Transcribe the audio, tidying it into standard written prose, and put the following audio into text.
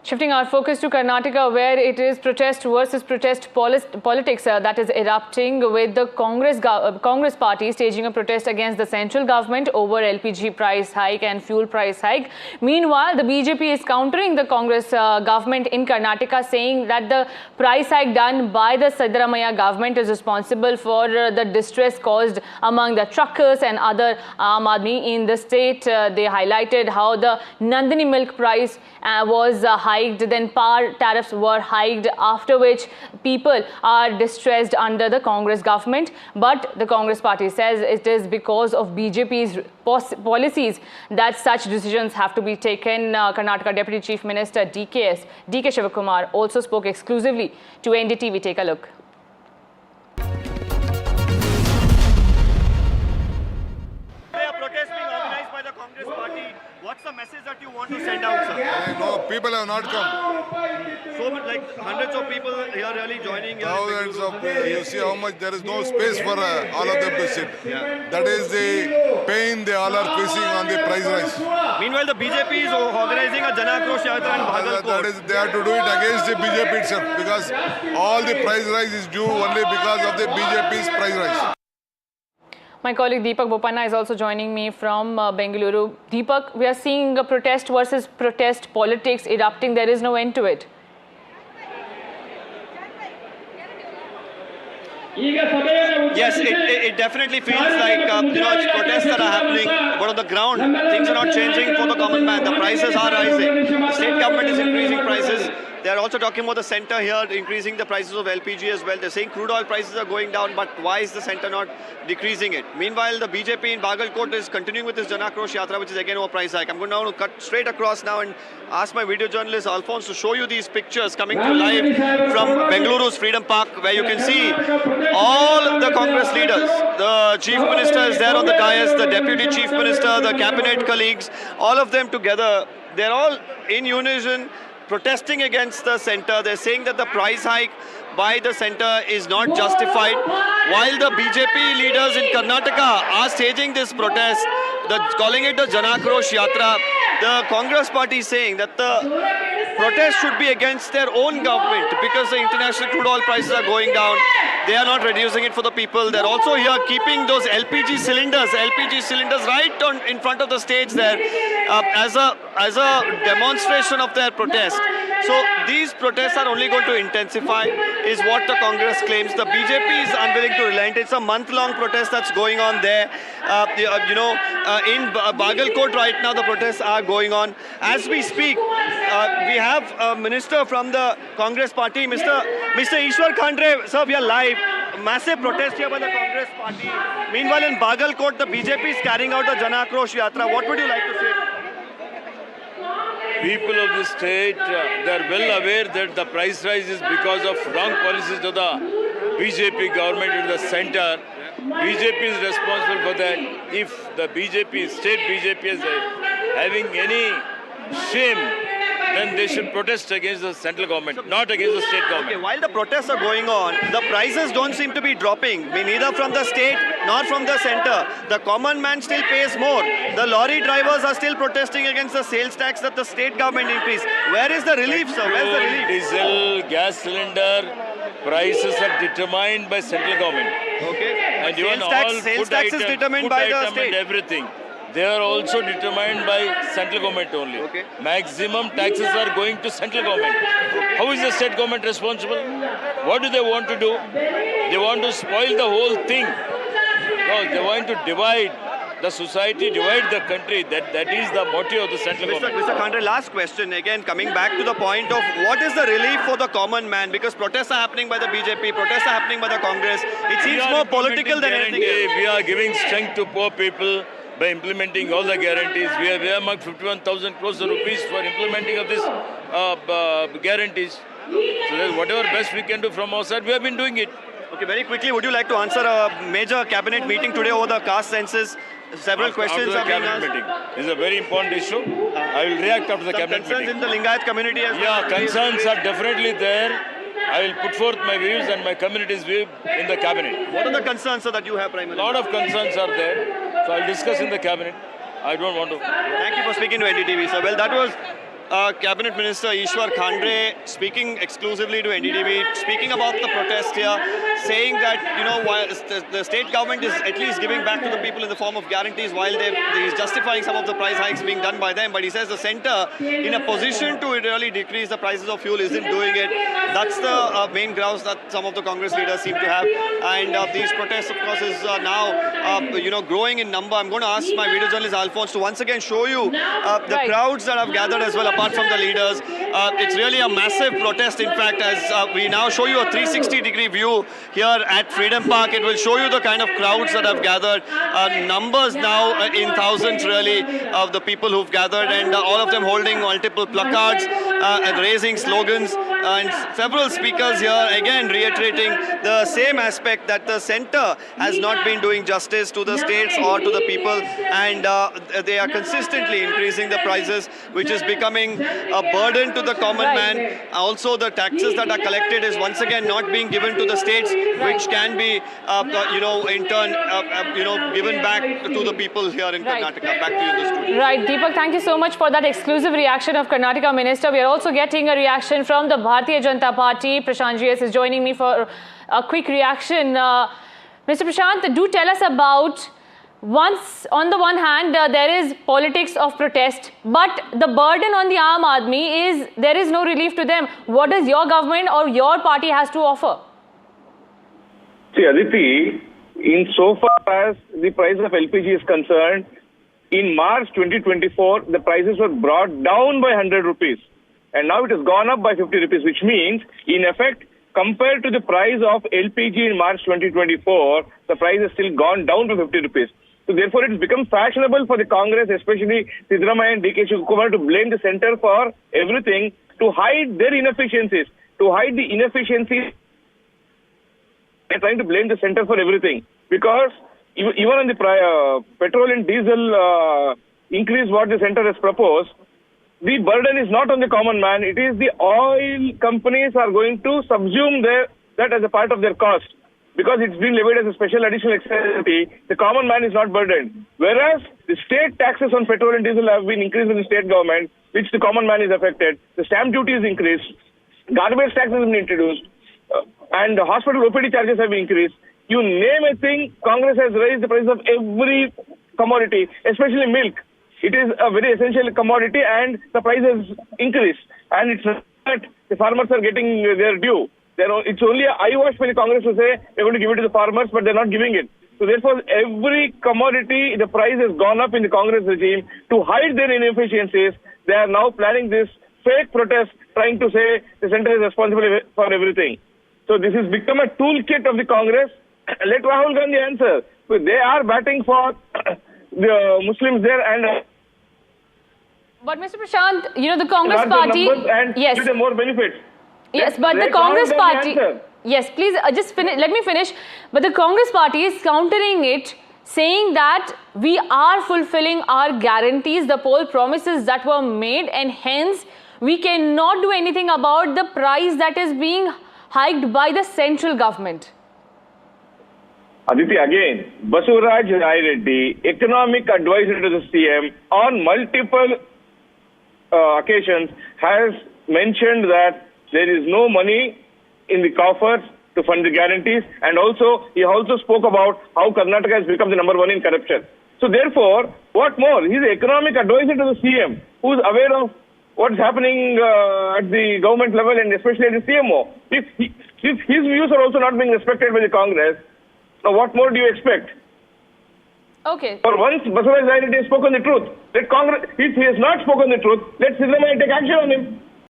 Shifting our focus to Karnataka, where it is protest versus protest politics that is erupting, with the Congress party staging a protest against the central government over LPG price hike and fuel price hike. Meanwhile, the BJP is countering the Congress government in Karnataka, saying that the price hike done by the Siddaramaiah government is responsible for the distress caused among the truckers and other Aam Aadmi in the state. They highlighted how the Nandini milk price was hiked, then power tariffs were hiked, after which people are distressed under the Congress government. But the Congress party says it is because of BJP's policies that such decisions have to be taken. Karnataka Deputy Chief Minister DK Shivakumar also spoke exclusively to NDTV. Take a look. What's the message that you want to send out, sir? No, people have not come. So, like hundreds of people here really joining. Thousands of people. You see how much there is no space for all of them to sit. Yeah. That is the pain they all are facing on the price rise. Meanwhile, the BJP is organizing a Jan Akrosh Yatra in Bhagalkot. They have to do it against the BJP itself, because all the price rise is due only because of the BJP's price rise. My colleague Deepak Bopanna is also joining me from Bengaluru. Deepak, we are seeing a protest versus protest politics erupting. There is no end to it. Yes, it definitely feels like it's protests that are happening, but on the ground things are not changing for the common man. The prices are rising. The state government is increasing prices. They are also talking about the centre here increasing the prices of LPG as well. They're saying crude oil prices are going down, but why is the centre not decreasing it? Meanwhile, the BJP in Bhagalkot is continuing with this Jan Akrosh Yatra, which is again over price hike. I'm going now to cut straight across now and ask my video journalist Alphonse to show you these pictures coming to live from Bengaluru's Freedom Park, where you can see all the Congress leaders. The Chief Minister is there on the dais, the Deputy Chief Minister, the cabinet colleagues, all of them together. They're all in unison, protesting against the centre. They're saying that the price hike by the centre is not justified. While the BJP leaders in Karnataka are staging this protest, calling it the Jan Akrosh Yatra, the Congress party is saying that the protest should be against their own government, because the international crude oil prices are going down. They are not reducing it for the people. They're also here keeping those LPG cylinders right in front of the stage there as a demonstration of their protest. So these protests are only going to intensify, is what the Congress claims. The BJP is unwilling to relent. It's a month-long protest that's going on there. In Bhagalkot right now, the protests are going on. As we speak, we have a minister from the Congress party, Mr. Ishwar Khandre. Sir, we are live. Massive protest here by the Congress party. Meanwhile, in Bhagalkot, the BJP is carrying out the Jan Akrosh Yatra. What would you like to say? People of the state, they are well aware that the price rise is because of wrong policies of the BJP government in the centre. BJP is responsible for that. If the BJP, state BJP is having any shame, then they should protest against the central government, not against the state government. Okay, while the protests are going on, the prices don't seem to be dropping. Neither from the state nor from the centre. The common man still pays more. The lorry drivers are still protesting against the sales tax that the state government increased. Where is the relief, sir? Where's the relief? Diesel, gas cylinder prices are determined by central government. Okay. And even all sales tax is determined by the state. And everything. They are also determined by central government only. Okay. Maximum taxes are going to central government. Okay. How is the state government responsible? What do they want to do? They want to spoil the whole thing. No, they want to divide the society, divide the country. That is the motive of the central government. Mr. Khandre, last question again, coming back to the point of what is the relief for the common man? Because protests are happening by the BJP, protests are happening by the Congress. It seems more political than anything else. We are giving strength to poor people by implementing all the guarantees. We have earmarked 51,000 crores of rupees for implementing of this guarantees. So that's whatever best we can do from our side, we have been doing it. Okay, very quickly, would you like to answer a major cabinet meeting today over the caste census? Several questions are being asked. Meeting. This is a very important issue. I will react after the cabinet concerns meeting. in the Lingayat community as well? Yeah, concerns are definitely there. I will put forth my views and my community's view in the cabinet. What are the concerns, sir, that you have, Prime Minister? A lot of concerns are there. So I'll discuss in the cabinet. I don't want to. Thank you for speaking to NDTV, sir. Well, that was Cabinet Minister Ishwar Khandre speaking exclusively to NDTV, speaking about the protest here, saying that, you know, while the state government is at least giving back to the people in the form of guarantees, while he's justifying some of the price hikes being done by them. But he says the centre, in a position to really decrease the prices of fuel, isn't doing it. That's the main grounds that some of the Congress leaders seem to have. And these protests, of course, is now, you know, growing in number. I'm going to ask my video journalist Alphonse to once again show you the crowds that have gathered as well, apart from the leaders. It's really a massive protest, in fact, as we now show you a 360-degree view here at Freedom Park. It will show you the kind of crowds that have gathered. Numbers now in thousands, really, of the people who've gathered, and all of them holding multiple placards and raising slogans. And several speakers here, again, reiterating the same aspect that the centre has not been doing justice to the states or to the people, and they are consistently increasing the prices, which is becoming a burden to the common man. Also, the taxes that are collected is once again not being given to the states, which can be, you know, in turn, you know, given back to the people here in Karnataka. Back to you in the studio. Right, Deepak, thank you so much for that exclusive reaction of Karnataka Minister. We are also getting a reaction from the Bharatiya Janata Party. Prashant GS is joining me for a quick reaction. Mr. Prashant, do tell us about, on the one hand, there is politics of protest, but the burden on the Aam Aadmi is there is no relief to them. What does your government or your party has to offer? See, Aditi, in so far as the price of LPG is concerned, in March 2024, the prices were brought down by 100 rupees. And now it has gone up by 50 rupees, which means, in effect, compared to the price of LPG in March 2024, the price has still gone down to 50 rupees. So therefore, it has become fashionable for the Congress, especially Siddaramaiah and D.K. Shivakumar, to blame the centre for everything, to hide their inefficiencies, to hide the inefficiencies. They're trying to blame the centre for everything. Because even on the petrol and diesel increase what the centre has proposed, the burden is not on the common man. It is the oil companies are going to subsume that as a part of their cost. Because it's been levied as a special additional excise, the common man is not burdened. Whereas the state taxes on petrol and diesel have been increased in the state government, which the common man is affected. The stamp duty is increased. Garbage tax has been introduced. And the hospital OPD charges have been increased. You name a thing, Congress has raised the price of every commodity, especially milk. It is a very essential commodity and the price has increased. And it's not that the farmers are getting their due. It's only an eyewash for the Congress to say they're going to give it to the farmers, but they're not giving it. So therefore, every commodity, the price has gone up in the Congress regime. To hide their inefficiencies, they are now planning this fake protest, trying to say the centre is responsible for everything. So this has become a toolkit of the Congress. Let Rahul Gandhi answer. They are batting for the Muslims there and... But Mr. Prashant, you know, the Congress party... And yes. give them more benefits. Yes, but the Congress party... Yes, please, just let me finish. But the Congress party is countering it, saying that we are fulfilling our guarantees, the poll promises that were made, and hence we cannot do anything about the price that is being hiked by the central government. Aditi, again, Basuraj Rai Reddy, economic advisor to the CM, on multiple occasions has mentioned that there is no money in the coffers to fund the guarantees, and also he also spoke about how Karnataka has become the #1 in corruption. So therefore, what more? He is the economic advisor to the CM, who is aware of what's happening at the government level and especially at the CMO. If his views are also not being respected by the Congress, now what more do you expect? Okay. For once, Basuraj Rai Reddy has spoken the truth. Let Congress, if he has not spoken the truth, let Siddaramaiah take action on him.